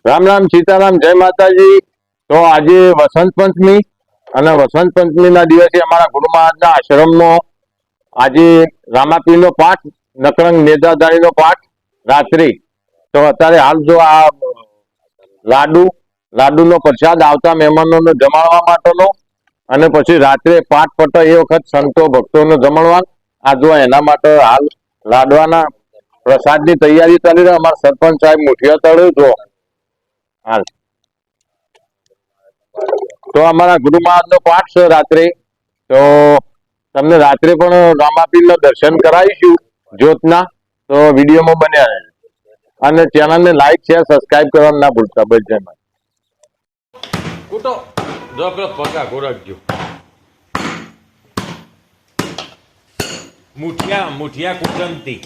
રામ રામ સીતારામ જય માતાજી। તો આજે વસંત પંચમી અને વસંત પંચમીના દિવસે અમારા ગુરુ મહારાજના આશ્રમમાં આજે રામાપીરનો પાઠ, નકરંગ નેજાધારીનો પાઠ રાત્રે। તો અત્યારે હાલ જો આ લાડુનો પ્રસાદ આવતા મહેમાનોને જમાડવા માટેનો, અને પછી રાત્રે પાઠ પટે એ વખત સંતો ભક્તોને જમાડવા। આ જો એના માટે હાલ લાડવાના પ્રસાદની તૈયારી ચાલી રહી। અમારા સરપંચ સાહેબ મુઠિયા તળે જો હાલ તો અમારા ગુરુ મહારાજનો પાઠ છે રાત્રે। તો તમને રાત્રે પણ રામાપીરના દર્શન કરાવીશું જ્યોતના। તો વિડીયોમાં બન્યા રહે અને ચેનલને લાઈક શેર સબસ્ક્રાઇબ કરવાનું ના ભૂલતા। બસ જય માતા। કૂટો જો પેલો પગા ગોરખજો મુઠિયા કુટંતી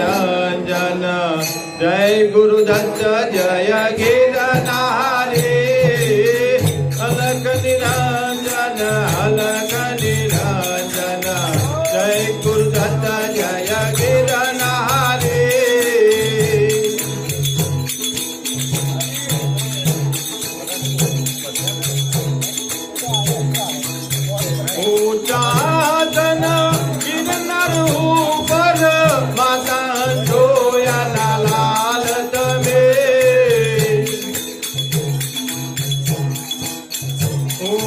નિરંજન જય ગુરુદત્ત જય ગિરનારે અલક નિરંજન અલક નિરંજન જય ગુરુદત્ત જય ગિરનારે ऊंचादन गिरनार ऊपर माता जोया लाल तमे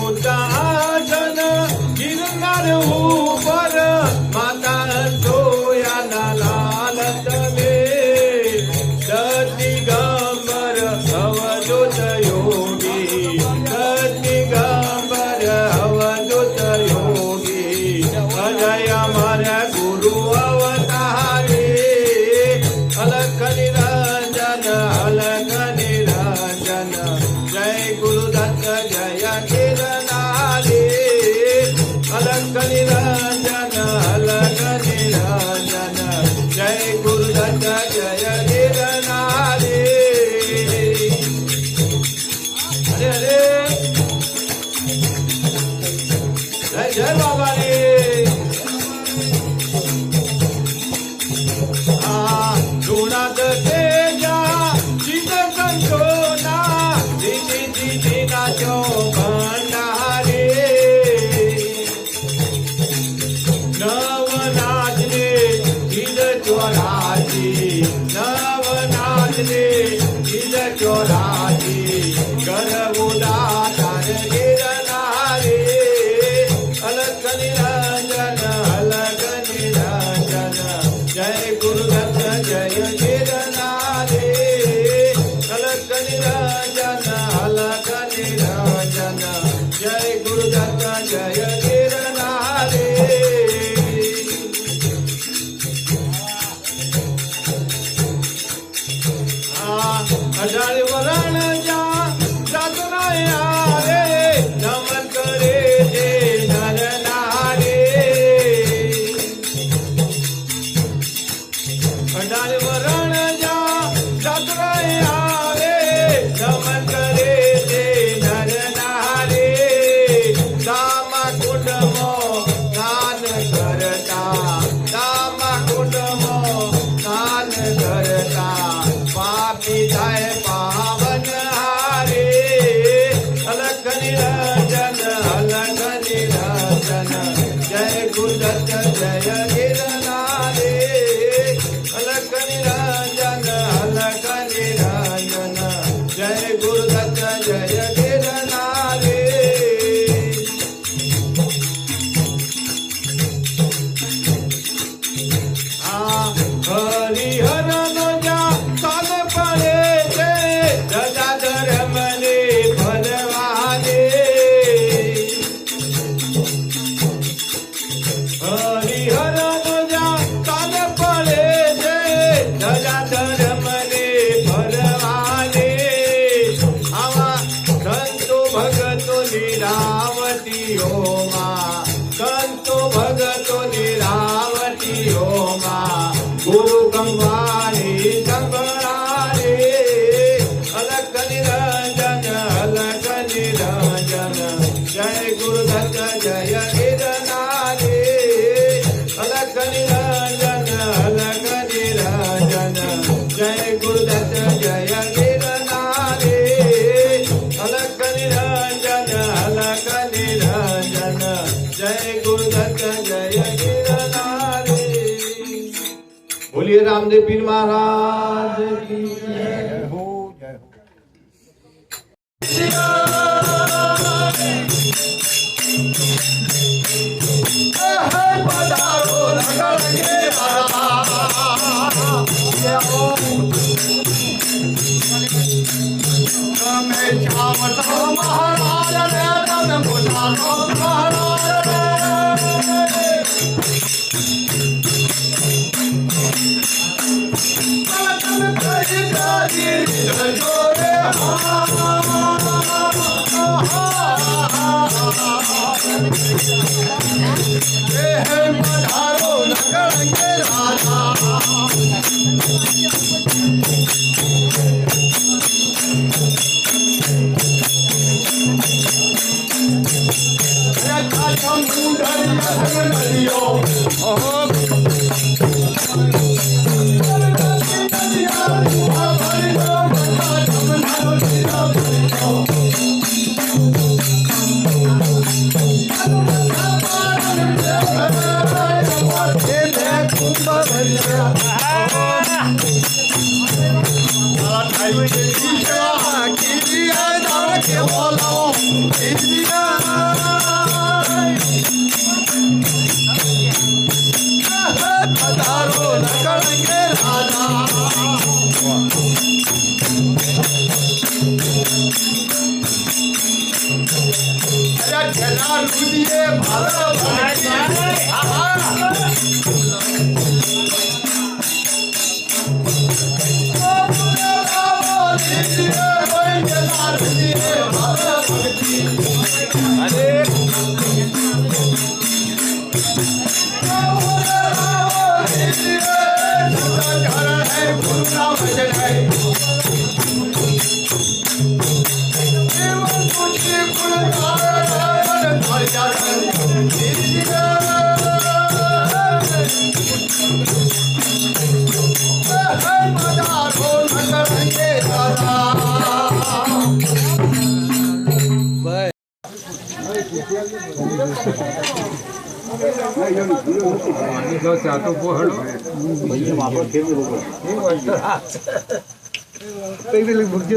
ऊंचादन गिरनार ऊपर माता जोया लाल तमे दिगंबर अवधूत योगी दिगंबर अवधूत योगी अजय अमर गुरु अवतारे अलख निरंजन जय गुरुदत्त जय गिरनारे अलख निरंजन जय गुरुदत्त जय गिरनारे अरे अरे जय जय बाबा रे गुणात तेजा चित संतोना दीदी दीदी नाचो भंडारे नवनाथ ने चिद चौरासी नवनाथ ने चिद चौरासी गर्भुदा तार गिरनारे अलख निरंजन जय गुरुदत्त जय गिरनारे अलख निरंजन जय गुरुदत्त जय गिरनारे अजाण वरण जा सतनाया रे नमन करे जे नर नारे अजाण वरण जा सतनाया रे नमन करे जे नर नारे दामा कुंडमो दान करता दामा कुंडमो दान करता पापी थाय पावन हारे अलख निरंजन जय गुरुदत्त जय गिरनारे अलख निरंजन जय गुरुदत्त जय गिरनारे हरिहर जा साल पड़े थे रजा धर्म ने भरवाने हरिहर जा साल पड़े थे रजा धर्म ने भरवाने आवा संतो भगतो लीलावतीओ मां संतो भगतो लीलावतीओ मां गुरु गंगारी गंगारे अलख निरंजन जय गुरुदत्त जय गिरनारे अलख निरंजन जय गुरुदत्त जय गिरनारे अलख निरंजन जय गुरुदत्त जय गिरनारे बोलिए रामदेव पीर महाराज की जय हो जय हो લકળંગે રાધા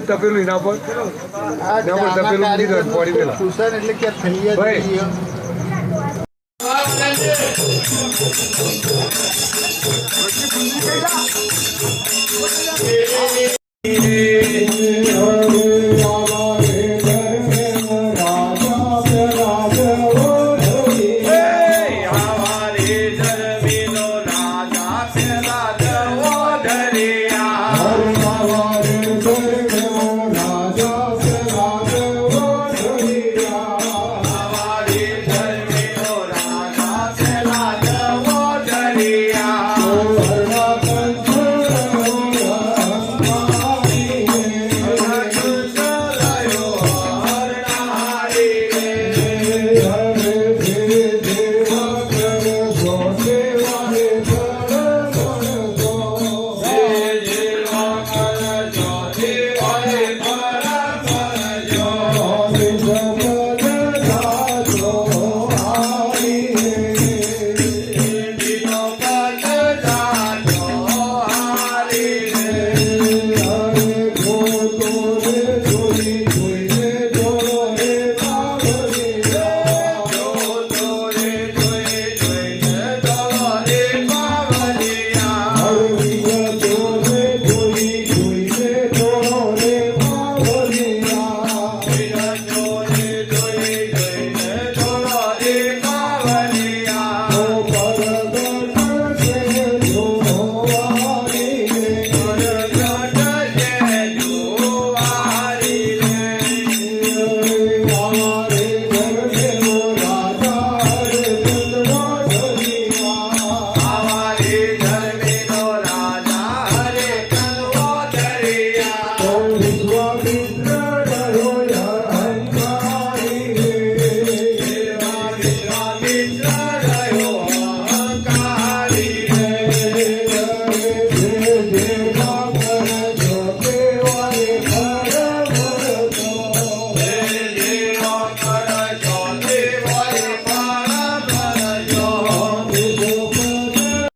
તપેલું એના પર તપેલું પડી પેલા એટલે કે થઈ